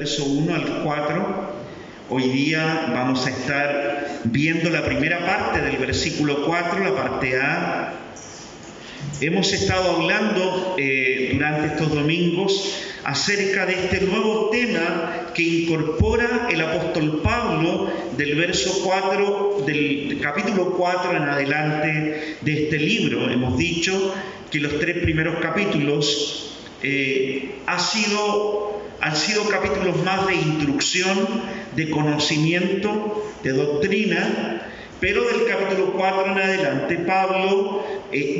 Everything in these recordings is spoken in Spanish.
verso 1 al 4. Hoy día vamos a estar viendo la primera parte del versículo 4, la parte A. Hemos estado hablando durante estos domingos acerca de este nuevo tema que incorpora el apóstol Pablo del verso 4, del capítulo 4 en adelante de este libro. Hemos dicho que los 3 primeros capítulos han sido capítulos más de instrucción, de conocimiento, de doctrina, pero del capítulo 4 en adelante Pablo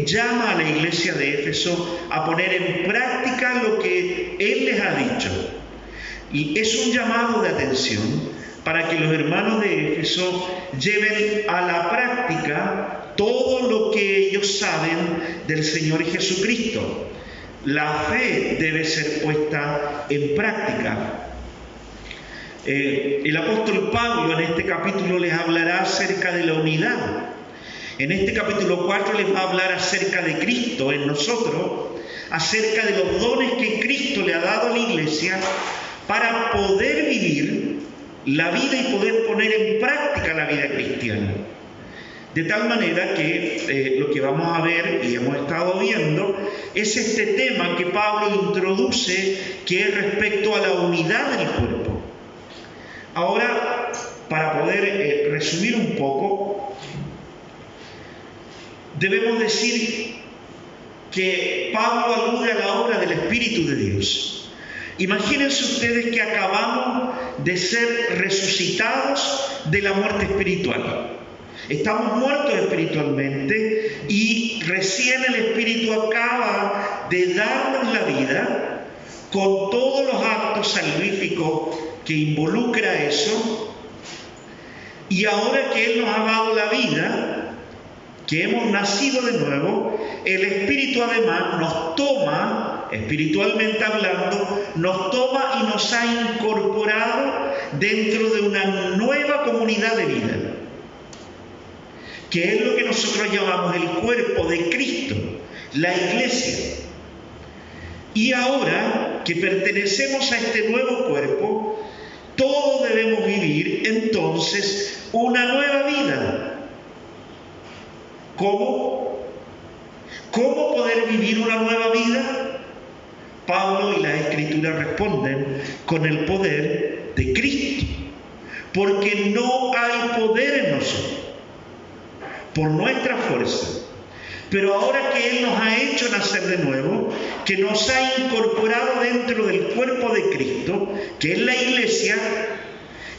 llama a la iglesia de Éfeso a poner en práctica lo que él les ha dicho. Y es un llamado de atención para que los hermanos de Éfeso lleven a la práctica todo lo que ellos saben del Señor Jesucristo. La fe debe ser puesta en práctica. El apóstol Pablo en este capítulo les hablará acerca de la unidad. En este capítulo 4 les va a hablar acerca de Cristo en nosotros, acerca de los dones que Cristo le ha dado a la iglesia para poder vivir la vida y poder poner en práctica la vida cristiana. De tal manera que lo que vamos a ver y hemos estado viendo es este tema que Pablo introduce, que es respecto a la unidad del cuerpo. Ahora, para poder resumir un poco, debemos decir que Pablo alude a la obra del Espíritu de Dios. Imagínense ustedes que acabamos de ser resucitados de la muerte espiritual. Estamos muertos espiritualmente y recién el Espíritu acaba de darnos la vida con todos los actos salvíficos que involucra eso. Y ahora que Él nos ha dado la vida, que hemos nacido de nuevo, el Espíritu además nos toma, espiritualmente hablando, nos toma y nos ha incorporado dentro de una nueva comunidad de vida, que es lo que nosotros llamamos el cuerpo de Cristo, la iglesia. Y ahora que pertenecemos a este nuevo cuerpo, todos debemos vivir entonces una nueva vida. ¿Cómo? ¿Cómo poder vivir una nueva vida? Pablo y las Escrituras responden con el poder de Cristo, porque no hay poder en nosotros por nuestra fuerza. Pero ahora que Él nos ha hecho nacer de nuevo, que nos ha incorporado dentro del cuerpo de Cristo, que es la iglesia,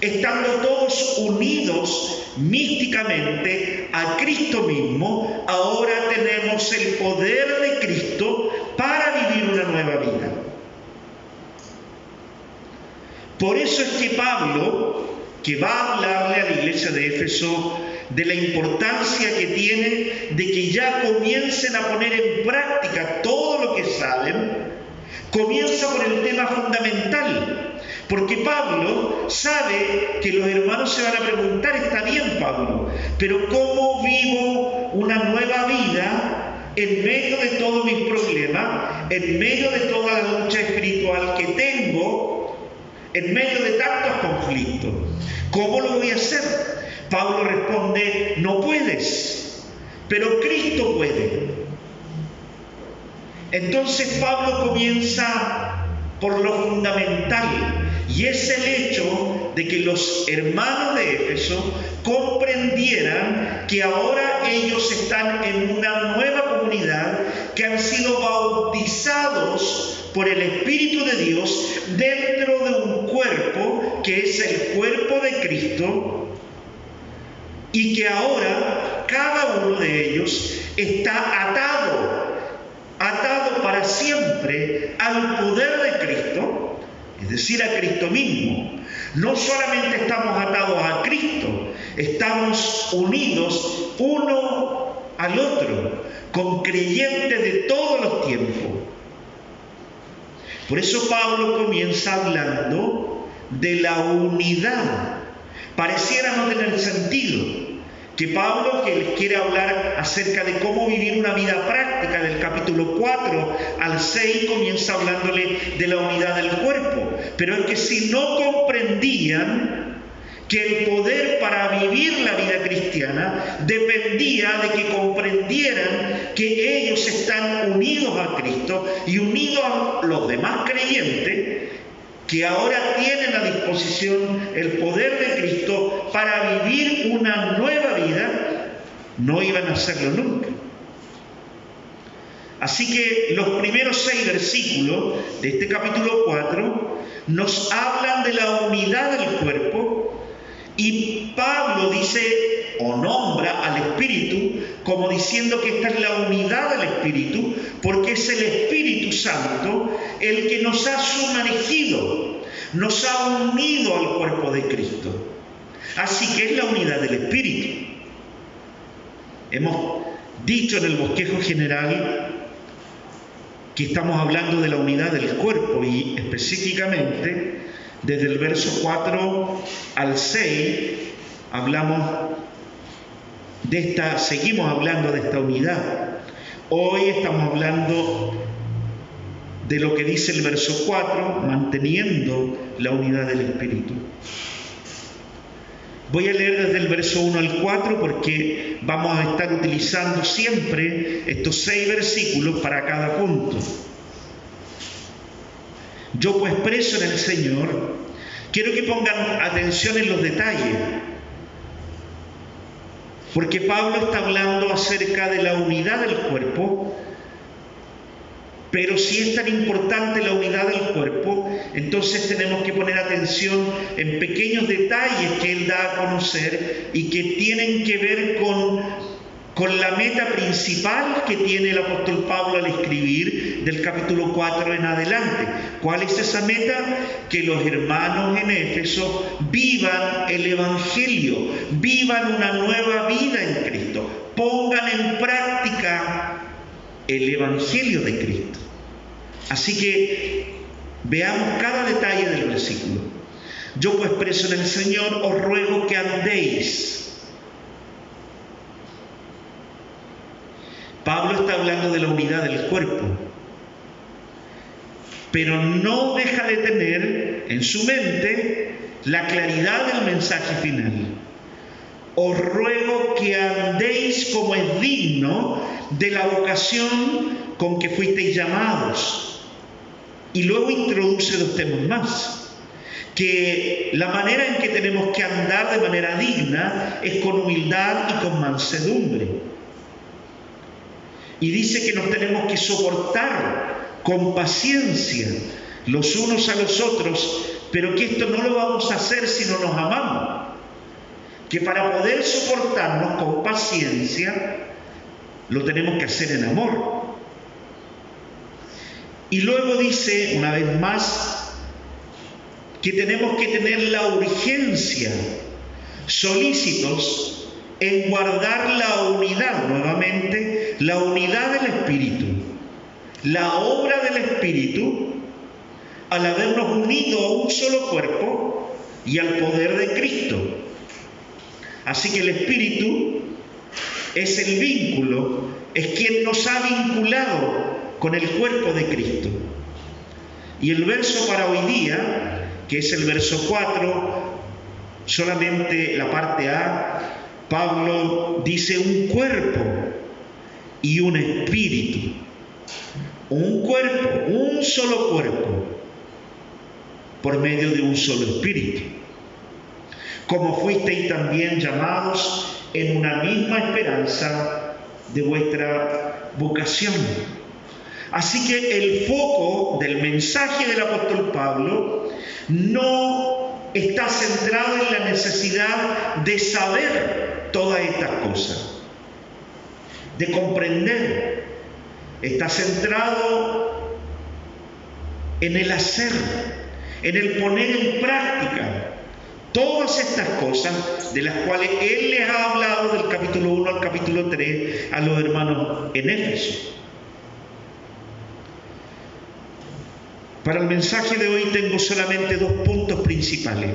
estando todos unidos místicamente a Cristo mismo, ahora tenemos el poder de Cristo para vivir una nueva vida. Por eso es que Pablo, que va a hablarle a la iglesia de Éfeso de la importancia que tiene de que ya comiencen a poner en práctica todo lo que saben, comienza por el tema fundamental, porque Pablo sabe que los hermanos se van a preguntar: está bien, Pablo, pero ¿cómo vivo una nueva vida en medio de todos mis problemas, en medio de toda la lucha espiritual que tengo, en medio de tantos conflictos? ¿Cómo lo voy a hacer? Pablo responde: no puedes, pero Cristo puede. Entonces Pablo comienza por lo fundamental, y es el hecho de que los hermanos de Éfeso comprendieran que ahora ellos están en una nueva comunidad, que han sido bautizados por el Espíritu de Dios dentro de un cuerpo que es el cuerpo de Cristo, y que ahora cada uno de ellos está atado para siempre al poder de Cristo, es decir, a Cristo mismo. No solamente estamos atados a Cristo, estamos unidos uno al otro, con creyentes de todos los tiempos. Por eso Pablo comienza hablando de la unidad. Pareciera no tener sentido que Pablo, que les quiere hablar acerca de cómo vivir una vida práctica, del capítulo 4 al 6, comienza hablándole de la unidad del cuerpo. pero es que si no comprendían que el poder para vivir la vida cristiana dependía de que comprendieran que ellos están unidos a Cristo y unidos a los demás creyentes que ahora tienen a disposición el poder de Cristo para vivir una nueva vida, no iban a hacerlo nunca. Así que los primeros 6 versículos de este capítulo 4 nos hablan de la unidad del cuerpo, y Pablo dice o nombra al Espíritu como diciendo que esta es la unidad del Espíritu, porque es el Espíritu Santo el que nos ha sumergido, nos ha unido al cuerpo de Cristo. Así que es la unidad del Espíritu. Hemos dicho en el bosquejo general que estamos hablando de la unidad del cuerpo, y específicamente desde el verso 4 al 6 seguimos hablando de esta unidad. Hoy estamos hablando de lo que dice el verso 4, manteniendo la unidad del Espíritu. Voy a leer desde el verso 1 al 4 porque vamos a estar utilizando siempre estos 6 versículos para cada punto. Yo pues preso en el Señor, quiero que pongan atención en los detalles, porque Pablo está hablando acerca de la unidad del cuerpo, pero si es tan importante la unidad del cuerpo, entonces tenemos que poner atención en pequeños detalles que él da a conocer y que tienen que ver con la meta principal que tiene el apóstol Pablo al escribir del capítulo 4 en adelante. ¿Cuál es esa meta? Que los hermanos en Éfeso vivan el Evangelio, vivan una nueva vida en Cristo, pongan en práctica el Evangelio de Cristo. Así que veamos cada detalle del versículo. Yo pues preso en el Señor os ruego que andéis. Pablo está hablando de la unidad del cuerpo, pero no deja de tener en su mente la claridad del mensaje final. Os ruego que andéis como es digno de la vocación con que fuisteis llamados. Y luego introduce 2 temas más, que la manera en que tenemos que andar de manera digna es con humildad y con mansedumbre. Y dice que nos tenemos que soportar con paciencia los unos a los otros, pero que esto no lo vamos a hacer si no nos amamos. Que para poder soportarnos con paciencia, lo tenemos que hacer en amor. Y luego dice, una vez más, que tenemos que tener la urgencia, solícitos en guardar la unidad, nuevamente, la unidad del Espíritu, la obra del Espíritu, al habernos unido a un solo cuerpo y al poder de Cristo. Así que el Espíritu es el vínculo, es quien nos ha vinculado con el cuerpo de Cristo. Y el verso para hoy día, que es el verso 4, solamente la parte A, Pablo dice un cuerpo y un espíritu. Un cuerpo, un solo cuerpo, por medio de un solo espíritu. Como fuisteis también llamados en una misma esperanza de vuestra vocación. Así que el foco del mensaje del apóstol Pablo no está centrado en la necesidad de saber todas estas cosas, de comprender. Está centrado en el hacer, en el poner en práctica todas estas cosas de las cuales él les ha hablado del capítulo 1 al capítulo 3 a los hermanos en Éfeso. Para el mensaje de hoy tengo solamente 2 puntos principales.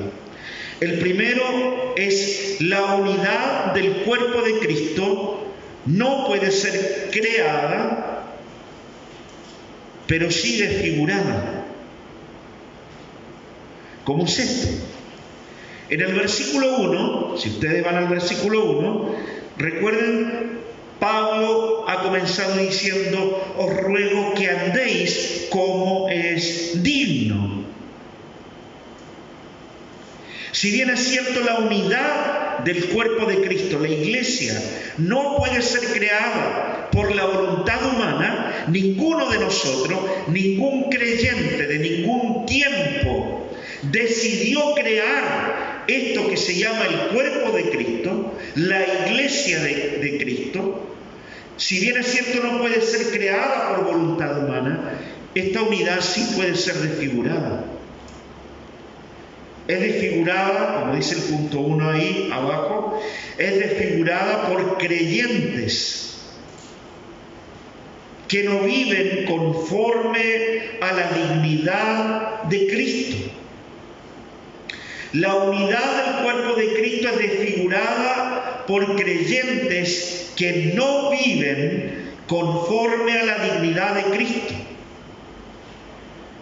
El primero es la unidad del cuerpo de Cristo no puede ser creada, pero sí desfigurada. ¿Cómo es esto? En el versículo 1, si ustedes van al versículo 1, recuerden, Pablo ha comenzado diciendo: os ruego que andéis como es digno. Si bien es cierto, la unidad del cuerpo de Cristo, la iglesia, no puede ser creada por la voluntad humana, ninguno de nosotros, ningún creyente de ningún tiempo, decidió crear esto que se llama el cuerpo de Cristo, la iglesia de Cristo. Si bien es cierto, no puede ser creada por voluntad humana, esta unidad sí puede ser desfigurada. Es desfigurada, como dice el punto 1 ahí abajo, es desfigurada por creyentes que no viven conforme a la dignidad de Cristo. La unidad del cuerpo de Cristo es desfigurada por creyentes que no viven conforme a la dignidad de Cristo.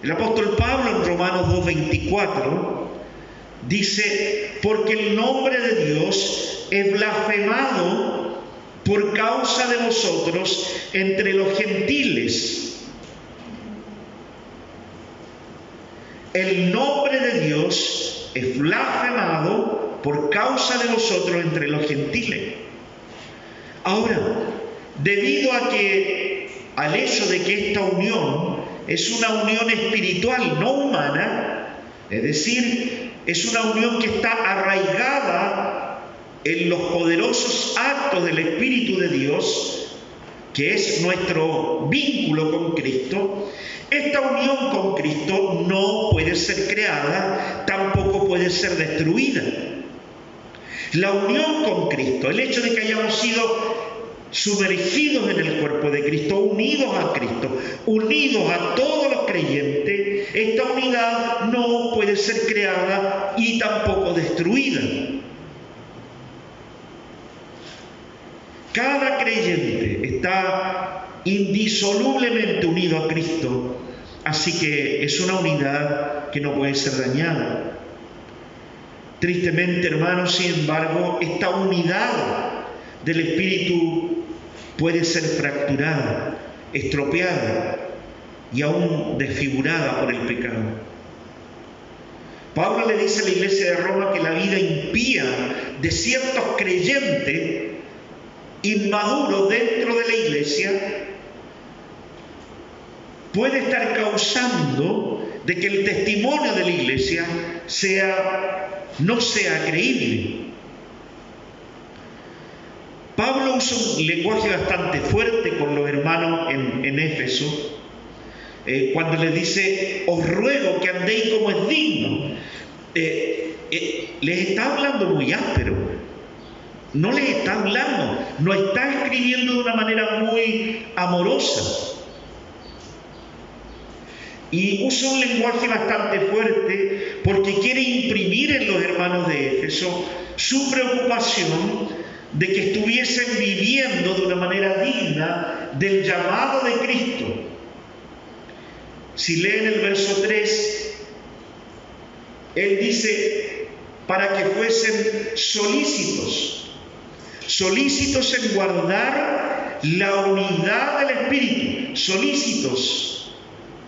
El apóstol Pablo en Romanos 2:24 dice: porque el nombre de Dios es blasfemado por causa de vosotros entre los gentiles. El nombre de Dios es blasfemado por causa de vosotros entre los gentiles. Ahora, debido al hecho de que esta unión es una unión espiritual, no humana, es decir, es una unión que está arraigada en los poderosos actos del Espíritu de Dios, que es nuestro vínculo con Cristo. Esta unión con Cristo no puede ser creada, tampoco puede ser destruida. La unión con Cristo, el hecho de que hayamos sido sumergidos en el cuerpo de Cristo, unidos a Cristo, unidos a todos los creyentes, esta unidad no puede ser creada y tampoco destruida. Cada creyente está indisolublemente unido a Cristo, así que es una unidad que no puede ser dañada. Tristemente, hermanos, sin embargo, esta unidad del Espíritu puede ser fracturada, estropeada y aún desfigurada por el pecado. Pablo le dice a la iglesia de Roma que la vida impía de ciertos creyentes inmaduros dentro de la iglesia puede estar causando de que el testimonio de la iglesia no sea creíble. Pablo usa un lenguaje bastante fuerte con los hermanos en Éfeso, cuando les dice: os ruego que andéis como es digno. Les está hablando muy áspero, no les está hablando, no está escribiendo de una manera muy amorosa. Y usa un lenguaje bastante fuerte porque quiere imprimir en los hermanos de Éfeso su preocupación de que estuviesen viviendo de una manera digna del llamado de Cristo. Si leen el verso 3, él dice: para que fuesen solícitos en guardar la unidad del Espíritu, solícitos,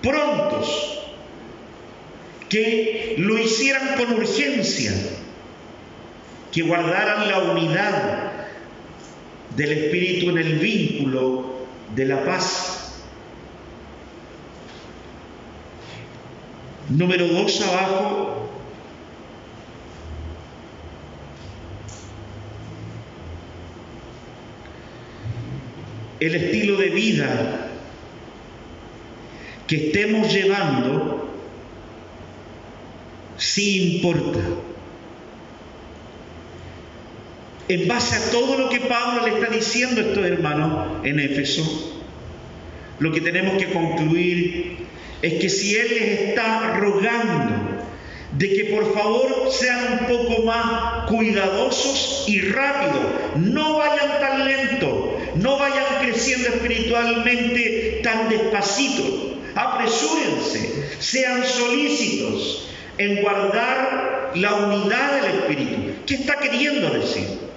prontos, que lo hicieran con urgencia, que guardaran la unidad del Espíritu en el vínculo de la paz. Número 2 abajo. El estilo de vida que estemos llevando sí importa. En base a todo lo que Pablo le está diciendo a estos hermanos en Éfeso, lo que tenemos que concluir es que si él les está rogando de que por favor sean un poco más cuidadosos y rápidos, no vayan tan lento, no vayan creciendo espiritualmente tan despacito, apresúrense, sean solícitos en guardar la unidad del Espíritu. ¿Qué está queriendo decir?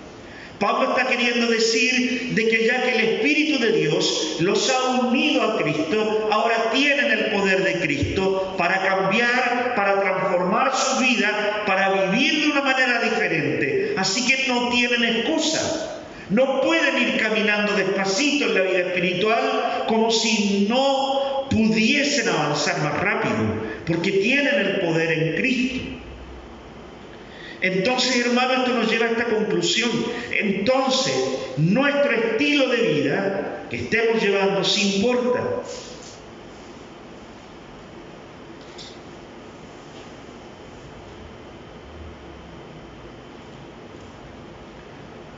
Pablo está queriendo decir de que ya que el Espíritu de Dios los ha unido a Cristo, ahora tienen el poder de Cristo para cambiar, para transformar su vida, para vivir de una manera diferente. Así que no tienen excusa. No pueden ir caminando despacito en la vida espiritual como si no pudiesen avanzar más rápido, porque tienen el poder en Cristo. Entonces, hermano, esto nos lleva a esta conclusión. Entonces, nuestro estilo de vida que estemos llevando sí importa.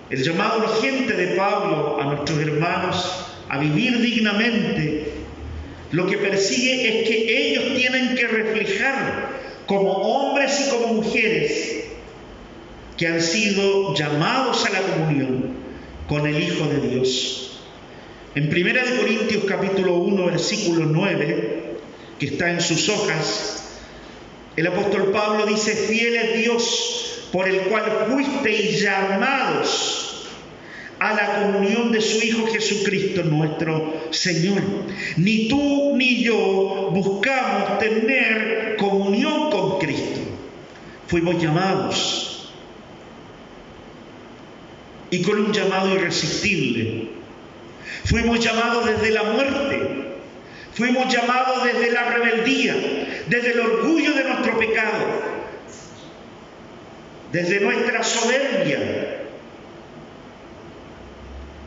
El llamado urgente de Pablo a nuestros hermanos a vivir dignamente, lo que persigue es que ellos tienen que reflejar como hombres y como mujeres que han sido llamados a la comunión con el Hijo de Dios. En 1 Corintios capítulo 1, versículo 9, que está en sus hojas, el apóstol Pablo dice: fiel es Dios, por el cual fuisteis llamados a la comunión de su Hijo Jesucristo nuestro Señor. Ni tú ni yo buscamos tener comunión con Cristo. Fuimos llamados. Y con un llamado irresistible. Fuimos llamados desde la muerte. Fuimos llamados desde la rebeldía, desde el orgullo de nuestro pecado, desde nuestra soberbia.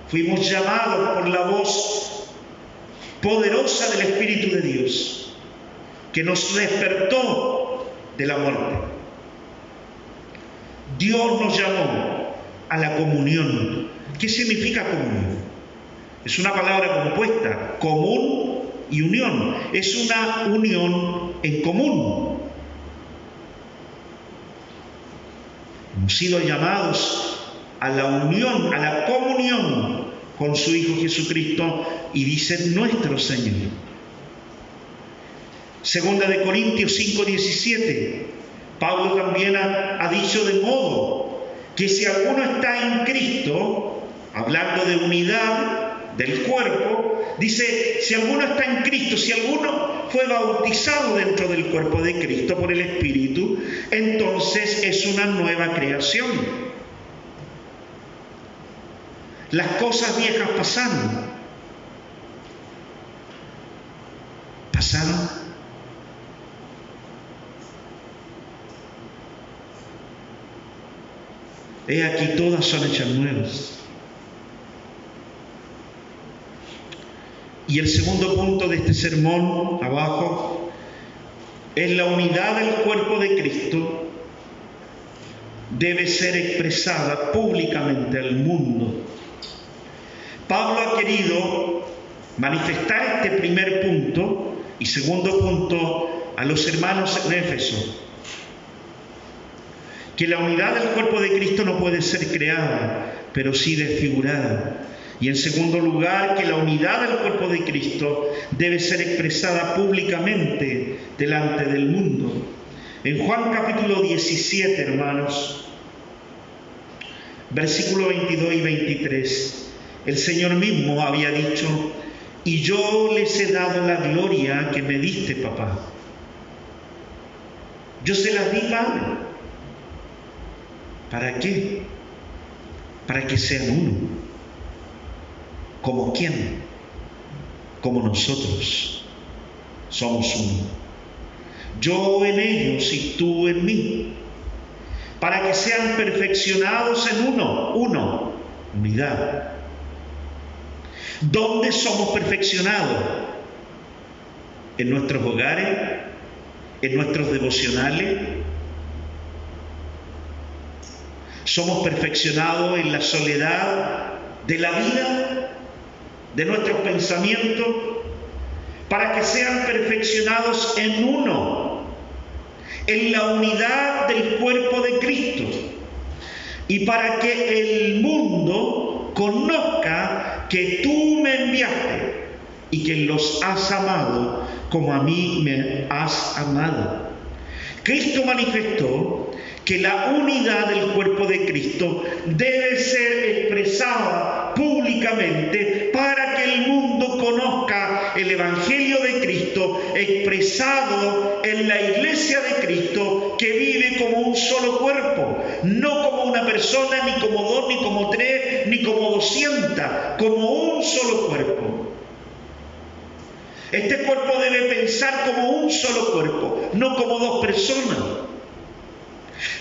Fuimos llamados por la voz poderosa del Espíritu de Dios, que nos despertó de la muerte. Dios nos llamó a la comunión. ¿Qué significa comunión? Es una palabra compuesta, común y unión. Es una unión en común. Hemos sido llamados a la unión, a la comunión con su Hijo Jesucristo, y dice nuestro Señor. Segunda de Corintios 5:17, Pablo también ha dicho de modo que si alguno está en Cristo, hablando de unidad del cuerpo, dice: si alguno está en Cristo, si alguno fue bautizado dentro del cuerpo de Cristo por el Espíritu, entonces es una nueva creación. Las cosas viejas pasaron. ¿Pasaron? He aquí, todas son hechas nuevas. Y el segundo punto de este sermón, abajo, es la unidad del cuerpo de Cristo debe ser expresada públicamente al mundo. Pablo ha querido manifestar este primer punto y segundo punto a los hermanos en Éfeso, que la unidad del cuerpo de Cristo no puede ser creada, pero sí desfigurada. Y en segundo lugar, que la unidad del cuerpo de Cristo debe ser expresada públicamente delante del mundo. En Juan capítulo 17, hermanos, versículos 22 y 23, el Señor mismo había dicho: y yo les he dado la gloria que me diste, papá. Yo se las di, Padre. ¿Para qué? Para que sean uno. ¿Como quién? Como nosotros somos uno. Yo en ellos y tú en mí. Para que sean perfeccionados en uno. Unidad. ¿Dónde somos perfeccionados? ¿En nuestros hogares? ¿En nuestros devocionales? ¿Somos perfeccionados en la soledad de la vida, de nuestros pensamientos? Para que sean perfeccionados en uno, en la unidad del cuerpo de Cristo, y para que el mundo conozca que tú me enviaste y que los has amado como a mí me has amado. Cristo manifestó que la unidad del cuerpo de Cristo debe ser expresada públicamente para que el mundo conozca el Evangelio de Cristo expresado en la iglesia de Cristo, que vive como un solo cuerpo, no como una persona, ni como dos, ni como tres, ni como 200, como un solo cuerpo. Este cuerpo debe pensar como un solo cuerpo, no como dos personas.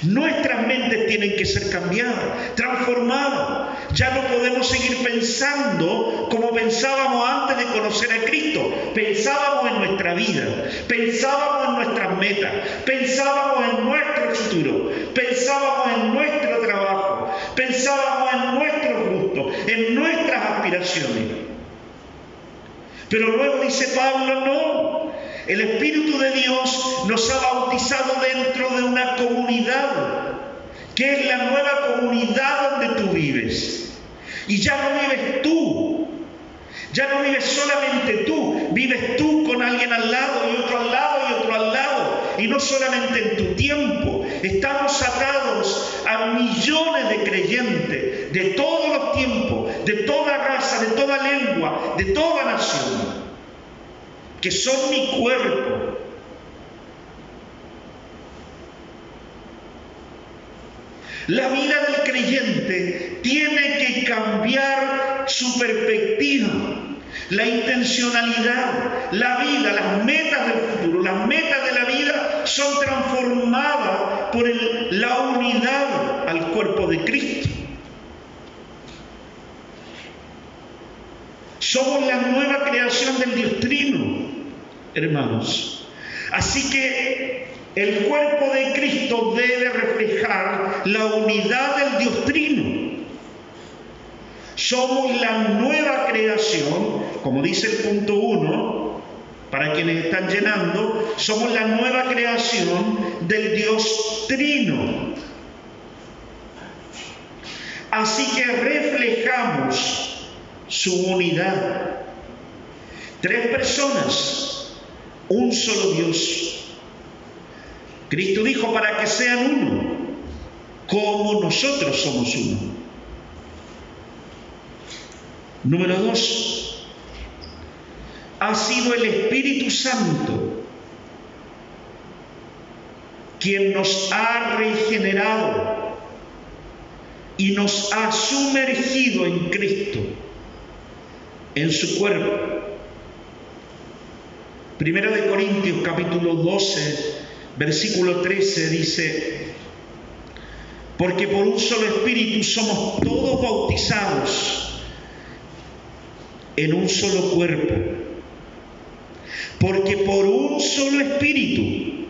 Nuestras mentes tienen que ser cambiadas, transformadas. Ya no podemos seguir pensando como pensábamos antes de conocer a Cristo. Pensábamos en nuestra vida, pensábamos en nuestras metas, pensábamos en nuestro futuro, pensábamos en nuestro trabajo, pensábamos en nuestros gustos, en nuestras aspiraciones. Pero luego dice Pablo, no. El Espíritu de Dios nos ha bautizado dentro de una comunidad, que es la nueva comunidad donde tú vives. Y ya no vives tú, ya no vives solamente tú, vives tú con alguien al lado y otro al lado y otro al lado. Y no solamente en tu tiempo, estamos atados a millones de creyentes de todos los tiempos, de toda raza, de toda lengua, de toda nación, que son mi cuerpo. La vida del creyente tiene que cambiar su perspectiva, la intencionalidad, la vida, las metas del futuro, las metas de la vida son transformadas por la unidad al cuerpo de Cristo. Somos la nueva creación del Dios Trino, hermanos. Así que el cuerpo de Cristo debe reflejar la unidad del Dios Trino. Somos la nueva creación, como dice el punto 1, para quienes están llenando, somos la nueva creación del Dios Trino. Así que reflejamos su unidad. 3 personas, un solo Dios. Cristo dijo para que sean uno, como nosotros somos uno. Número 2, ha sido el Espíritu Santo quien nos ha regenerado y nos ha sumergido en Cristo, en su cuerpo. Primera de Corintios capítulo 12, versículo 13 dice: porque por un solo Espíritu somos todos bautizados en un solo cuerpo, porque por un solo Espíritu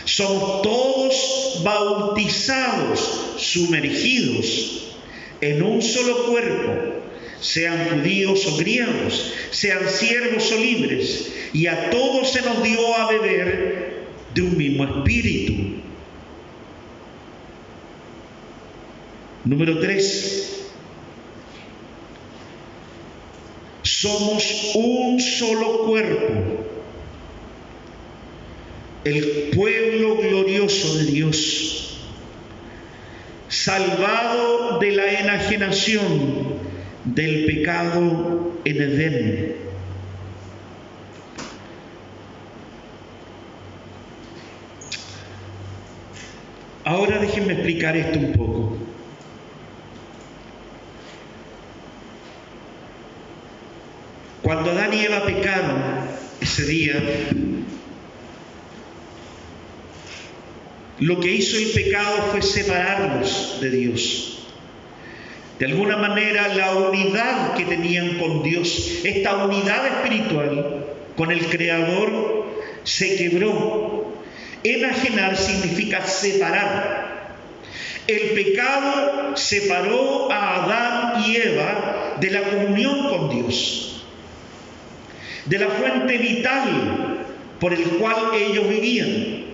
somos todos bautizados, sumergidos en un solo cuerpo, sean judíos o griegos, sean siervos o libres, y a todos se nos dio a beber de un mismo Espíritu. Número 3. Somos un solo cuerpo, el pueblo glorioso de Dios, salvado de la enajenación del pecado en Edén. Ahora déjenme explicar esto un poco. Cuando Adán y Eva pecaron ese día, lo que hizo el pecado fue separarlos de Dios. De alguna manera, la unidad que tenían con Dios, esta unidad espiritual con el Creador, se quebró. Enajenar significa separar. El pecado separó a Adán y Eva de la comunión con Dios, de la fuente vital por el cual ellos vivían.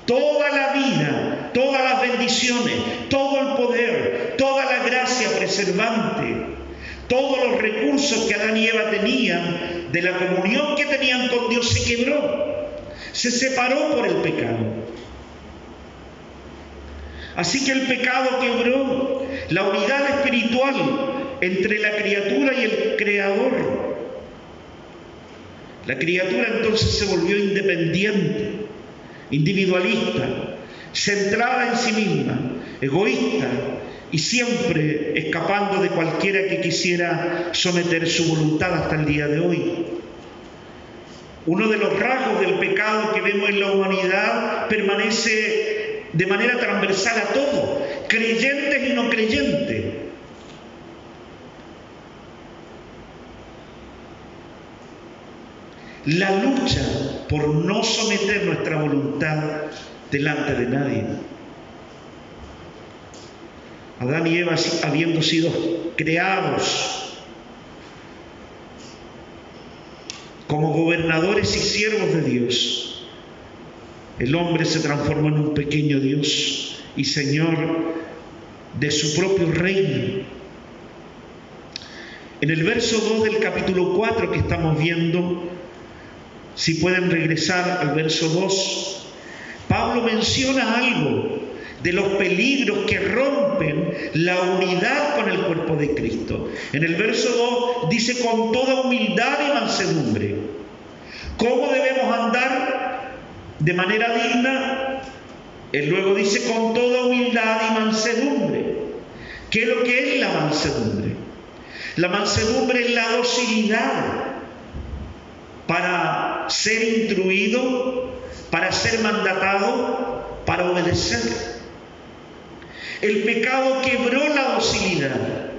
Toda la vida, todas las bendiciones, todo el poder, toda la gracia preservante, todos los recursos que Adán y Eva tenían, de la comunión que tenían con Dios, se quebró. se separó por el pecado. Así que el pecado quebró la unidad espiritual entre la criatura y el Creador. La criatura entonces se volvió independiente, individualista, centrada en sí misma, egoísta y siempre escapando de cualquiera que quisiera someter su voluntad hasta el día de hoy. Uno de los rasgos del pecado que vemos en la humanidad permanece de manera transversal a todos, creyentes y no creyentes. La lucha por no someter nuestra voluntad delante de nadie. Adán y Eva, habiendo sido creados como gobernadores y siervos de Dios, el hombre se transformó en un pequeño Dios y Señor de su propio reino. En el verso 2 del capítulo 4 que estamos viendo, si pueden regresar al verso 2, Pablo menciona algo de los peligros que rompen la unidad con el cuerpo de Cristo. En el verso 2 dice: con toda humildad y mansedumbre. ¿Cómo debemos andar de manera digna? Él luego dice: con toda humildad y mansedumbre. ¿Qué es lo que es la mansedumbre? La mansedumbre es la docilidad para ser instruido, para ser mandatado, para obedecer. El pecado quebró la docilidad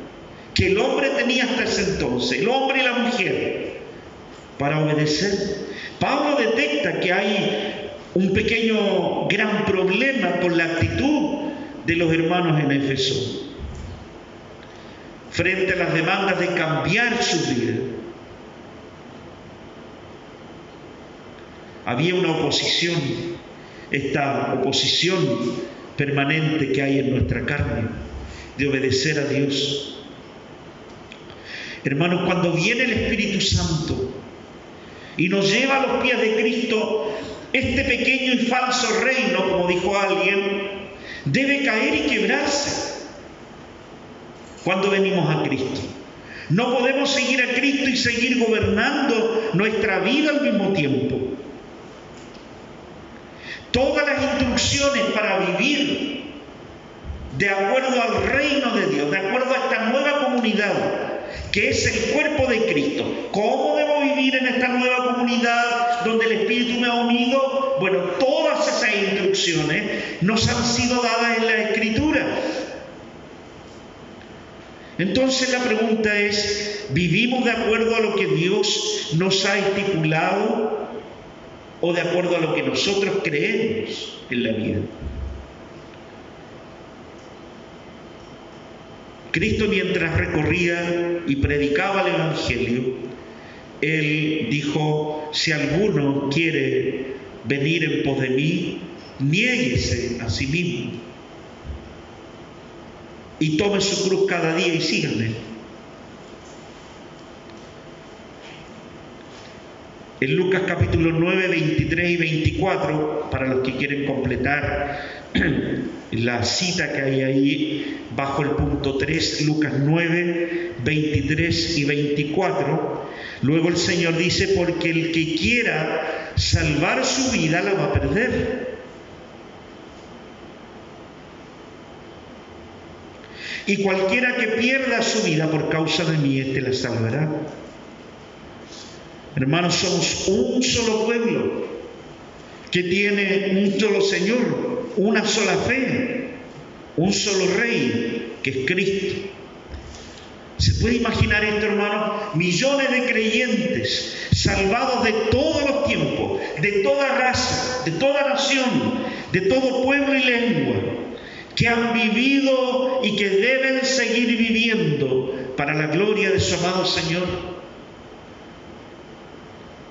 que el hombre tenía hasta ese entonces, el hombre y la mujer, para obedecer. Pablo detecta que hay un pequeño gran problema con la actitud de los hermanos en Éfeso frente a las demandas de cambiar su vida. Había una oposición, esta oposición permanente que hay en nuestra carne, de obedecer a Dios. Hermanos, cuando viene el Espíritu Santo y nos lleva a los pies de Cristo, este pequeño y falso reino, como dijo alguien, debe caer y quebrarse cuando venimos a Cristo. No podemos seguir a Cristo y seguir gobernando nuestra vida al mismo tiempo. Todas las instrucciones para vivir de acuerdo al reino de Dios, de acuerdo a esta nueva comunidad que es el cuerpo de Cristo. ¿Cómo debo vivir en esta nueva comunidad donde el Espíritu me ha unido? Bueno, todas esas instrucciones nos han sido dadas en la Escritura. Entonces la pregunta es: ¿vivimos de acuerdo a lo que Dios nos ha estipulado o de acuerdo a lo que nosotros creemos en la vida? Cristo, mientras recorría y predicaba el Evangelio, Él dijo: si alguno quiere venir en pos de mí, niéguese a sí mismo y tome su cruz cada día y sígame. En Lucas capítulo 9, 23 y 24, para los que quieren completar la cita que hay ahí bajo el punto 3, Lucas 9, 23 y 24, luego el Señor dice: porque el que quiera salvar su vida la va a perder. Y cualquiera que pierda su vida por causa de mí, éste la salvará. Hermanos, somos un solo pueblo que tiene un solo Señor, una sola fe, un solo Rey, que es Cristo. ¿Se puede imaginar esto, hermanos? Millones de creyentes salvados de todos los tiempos, de toda raza, de toda nación, de todo pueblo y lengua, que han vivido y que deben seguir viviendo para la gloria de su amado Señor.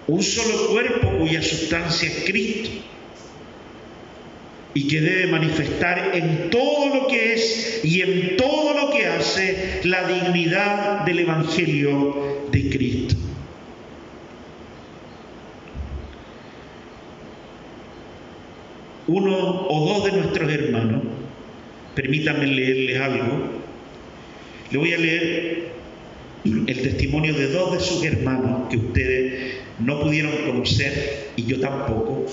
Un solo cuerpo cuya sustancia es Cristo y que debe manifestar en todo lo que es y en todo lo que hace la dignidad del Evangelio de Cristo. uno o dos de nuestros hermanos. Permítanme leerles algo. Le voy a leer el testimonio de dos de sus hermanos que ustedes no pudieron conocer y yo tampoco.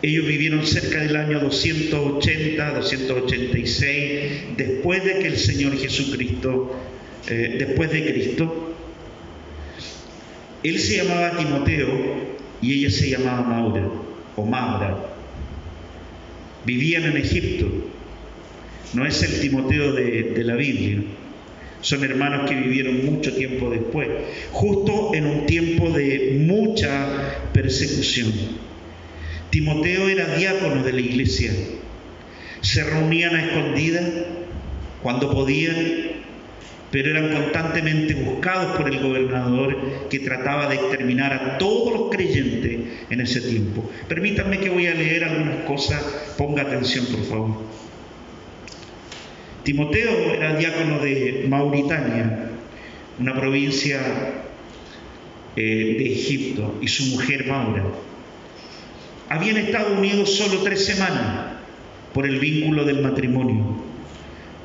Ellos vivieron cerca del año 280, 286, después de que el Señor Jesucristo, después de Cristo. Él se llamaba Timoteo y ella se llamaba Maura, o Maura. Vivían en Egipto. No es el Timoteo de la Biblia. Son hermanos que vivieron mucho tiempo después, justo en un tiempo de mucha persecución. Timoteo era diácono de la iglesia. Se reunían a escondidas cuando podían, pero eran constantemente buscados por el gobernador, que trataba de exterminar a todos los creyentes en ese tiempo. Permítanme que voy a leer algunas cosas, ponga atención por favor. Timoteo era diácono de Mauritania, una provincia de Egipto, y su mujer Maura. Habían estado unidos solo 3 semanas por el vínculo del matrimonio,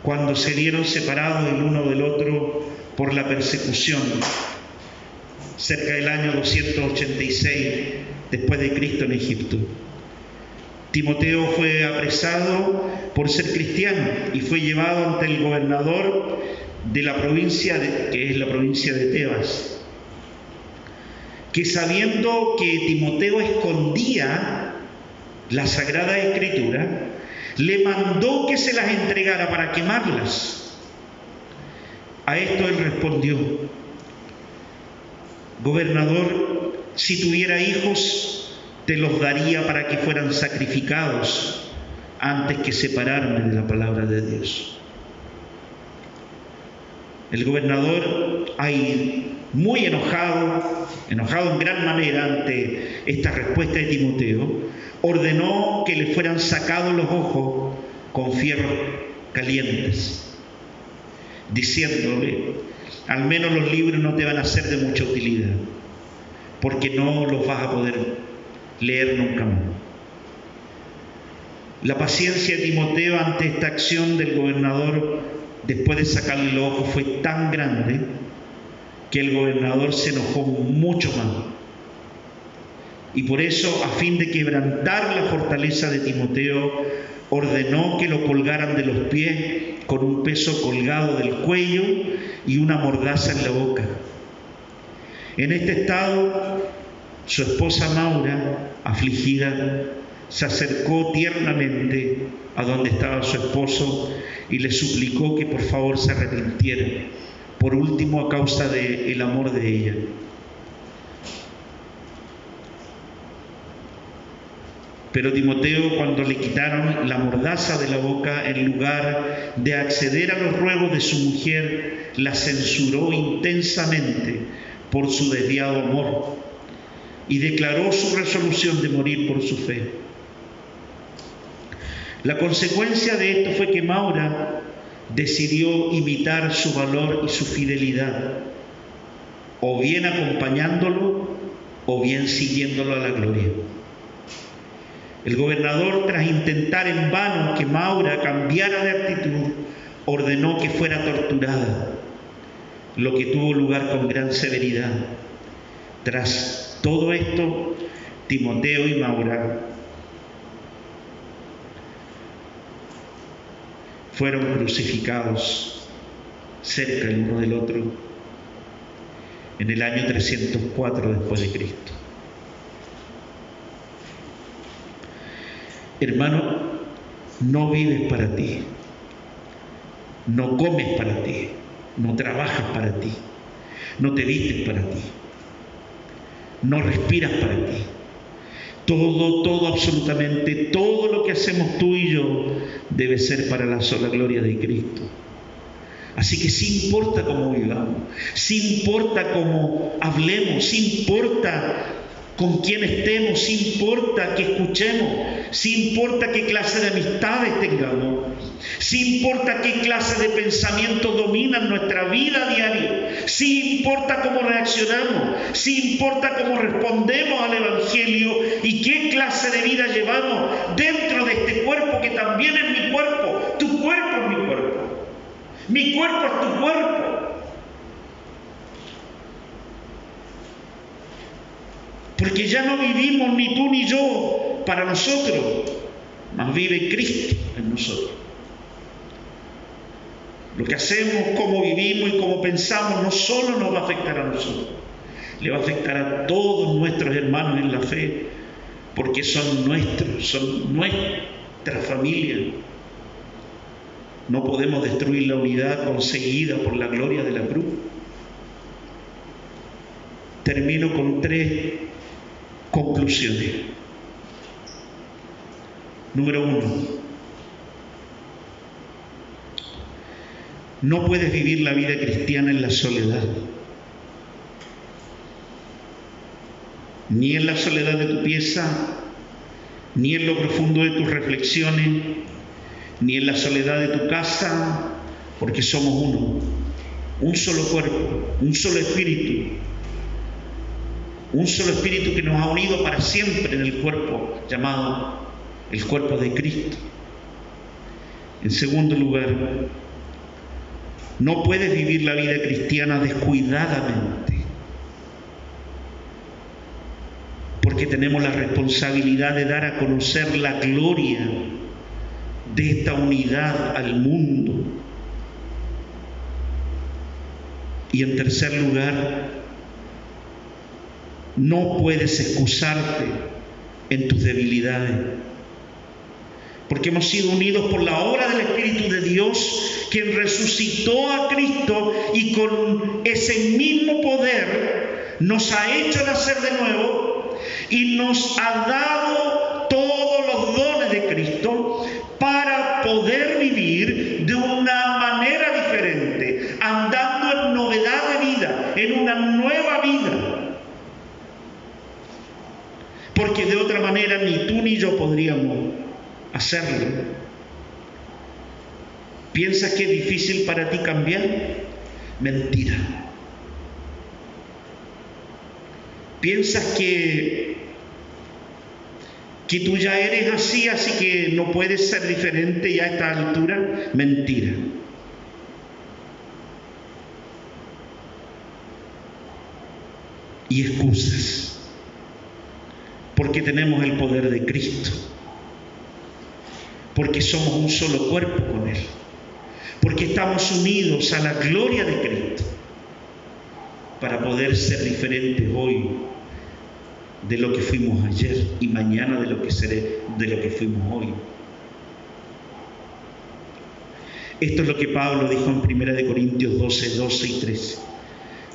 cuando se vieron separados el uno del otro por la persecución, cerca del año 286 después de Cristo en Egipto. Timoteo fue apresado por ser cristiano y fue llevado ante el gobernador de la provincia, que es la provincia de Tebas, que sabiendo que Timoteo escondía la Sagrada Escritura, le mandó que se las entregara para quemarlas. A esto él respondió: gobernador, si tuviera hijos, te los daría para que fueran sacrificados antes que separarme de la palabra de Dios. El gobernador, ahí muy enojado en gran manera ante esta respuesta de Timoteo, ordenó que le fueran sacados los ojos con fierros calientes, diciéndole: al menos los libros no te van a ser de mucha utilidad, porque no los vas a poder leer nunca más. La paciencia de Timoteo ante esta acción del gobernador, después de sacarle los ojos, fue tan grande que el gobernador se enojó mucho más. Y por eso, a fin de quebrantar la fortaleza de Timoteo, ordenó que lo colgaran de los pies con un peso colgado del cuello y una mordaza en la boca. En este estado, su esposa Maura, afligida, se acercó tiernamente a donde estaba su esposo y le suplicó que por favor se arrepintiera, por último a causa del amor de ella. Pero Timoteo, cuando le quitaron la mordaza de la boca, en lugar de acceder a los ruegos de su mujer, la censuró intensamente por su desviado amor y declaró su resolución de morir por su fe. La consecuencia de esto fue que Maura decidió imitar su valor y su fidelidad, o bien acompañándolo o bien siguiéndolo a la gloria. El gobernador, tras intentar en vano que Maura cambiara de actitud, ordenó que fuera torturada, lo que tuvo lugar con gran severidad. Tras todo esto, Timoteo y Maura fueron crucificados cerca el uno del otro en el año 304 después de Cristo. Hermano, no vives para ti, no comes para ti, no trabajas para ti, no te vistes para ti, no respiras para ti. Todo, absolutamente todo lo que hacemos tú y yo debe ser para la sola gloria de Cristo. Así que sí importa cómo vivamos, sí importa cómo hablemos, sí importa con quién estemos, sí importa que escuchemos, sí importa qué clase de amistades tengamos, sí importa qué clase de pensamientos dominan nuestra vida diaria, sí importa cómo reaccionamos, sí importa cómo respondemos al Evangelio y qué clase de vida llevamos dentro de este cuerpo que también es mi cuerpo. Tu cuerpo es mi cuerpo, mi cuerpo es tu cuerpo. Porque ya no vivimos ni tú ni yo para nosotros, mas vive Cristo en nosotros. Lo que hacemos, cómo vivimos y cómo pensamos no solo nos va a afectar a nosotros, le va a afectar a todos nuestros hermanos en la fe, porque son nuestros, son nuestra familia. No podemos destruir la unidad conseguida por la gloria de la cruz. Termino con 3 conclusiones. Número 1. No puedes vivir la vida cristiana en la soledad. Ni en la soledad de tu pieza, ni en lo profundo de tus reflexiones, ni en la soledad de tu casa, porque somos uno, un solo cuerpo, un solo espíritu. Un solo espíritu que nos ha unido para siempre en el cuerpo llamado el cuerpo de Cristo. En segundo lugar, no puedes vivir la vida cristiana descuidadamente, porque tenemos la responsabilidad de dar a conocer la gloria de esta unidad al mundo. Y en tercer lugar, no puedes excusarte en tus debilidades, porque hemos sido unidos por la obra del Espíritu de Dios, quien resucitó a Cristo y con ese mismo poder nos ha hecho nacer de nuevo y nos ha dado todos los dones de Cristo para poder vivir de una manera diferente, andando en novedad de vida, en una nueva vida. Porque de otra manera ni tú ni yo podríamos hacerlo. ¿Piensas que es difícil para ti cambiar? Mentira. ¿Piensas que tú ya eres así que no puedes ser diferente ya a esta altura? Mentira. Y excusas. Porque tenemos el poder de Cristo, porque somos un solo cuerpo con Él, porque estamos unidos a la gloria de Cristo, para poder ser diferentes hoy de lo que fuimos ayer y mañana de lo que fuimos hoy. Esto es lo que Pablo dijo en 1 Corintios 12, 12 y 13.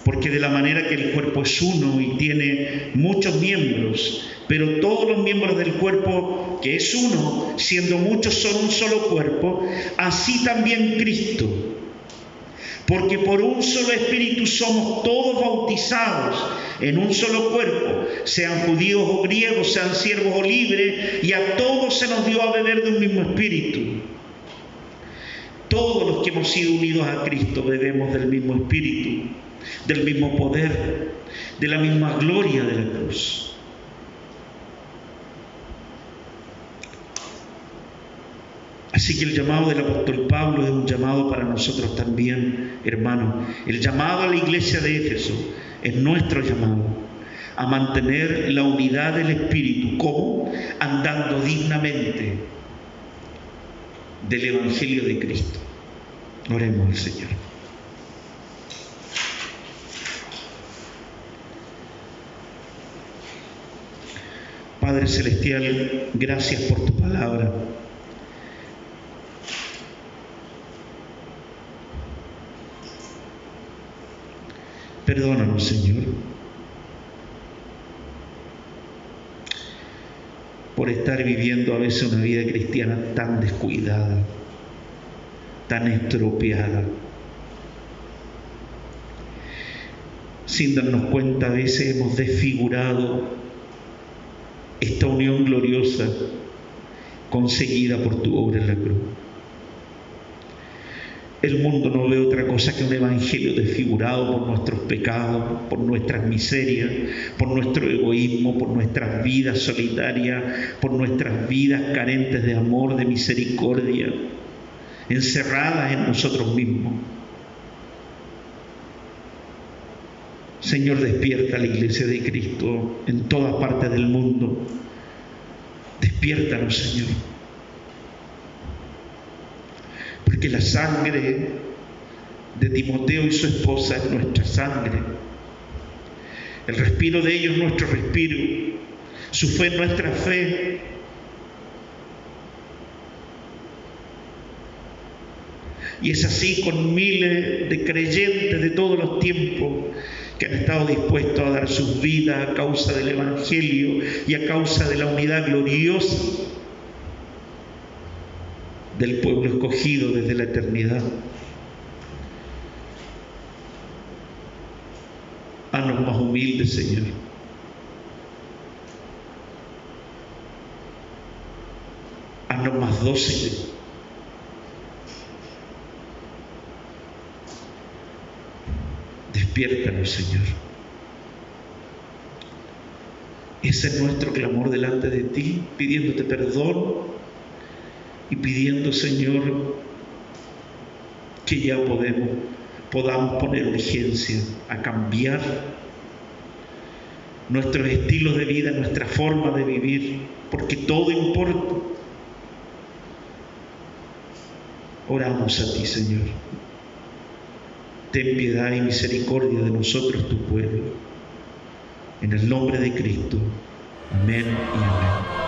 Porque de la manera que el cuerpo es uno y tiene muchos miembros, pero todos los miembros del cuerpo, que es uno, siendo muchos son un solo cuerpo, así también Cristo. Porque por un solo espíritu somos todos bautizados en un solo cuerpo, sean judíos o griegos, sean siervos o libres, y a todos se nos dio a beber de un mismo espíritu. Todos los que hemos sido unidos a Cristo bebemos del mismo espíritu, del mismo poder, de la misma gloria de la cruz. Así que el llamado del apóstol Pablo es un llamado para nosotros también, hermanos. El llamado a la iglesia de Éfeso es nuestro llamado a mantener la unidad del Espíritu. ¿Cómo? Andando dignamente del Evangelio de Cristo. Oremos al Señor. Padre Celestial, gracias por tu palabra. Perdónanos, Señor, por estar viviendo a veces una vida cristiana tan descuidada, tan estropeada. Sin darnos cuenta, a veces hemos desfigurado esta unión gloriosa conseguida por tu obra en la cruz. El mundo no ve otra cosa que un evangelio desfigurado por nuestros pecados, por nuestras miserias, por nuestro egoísmo, por nuestras vidas solitarias, por nuestras vidas carentes de amor, de misericordia, encerradas en nosotros mismos. Señor, despierta a la iglesia de Cristo en todas partes del mundo. Despiértanos, Señor. Porque la sangre de Timoteo y su esposa es nuestra sangre. El respiro de ellos es nuestro respiro. Su fe es nuestra fe. Y es así con miles de creyentes de todos los tiempos que han estado dispuestos a dar sus vidas a causa del Evangelio y a causa de la unidad gloriosa del pueblo escogido desde la eternidad. Haznos más humildes, Señor. Haznos más dóciles. Despiértanos, Señor. Ese es nuestro clamor delante de ti, pidiéndote perdón y pidiendo, Señor, que ya podamos poner urgencia a cambiar nuestros estilos de vida, nuestra forma de vivir, porque todo importa. Oramos a ti, Señor. Ten piedad y misericordia de nosotros, tu pueblo. En el nombre de Cristo. Amén y amén.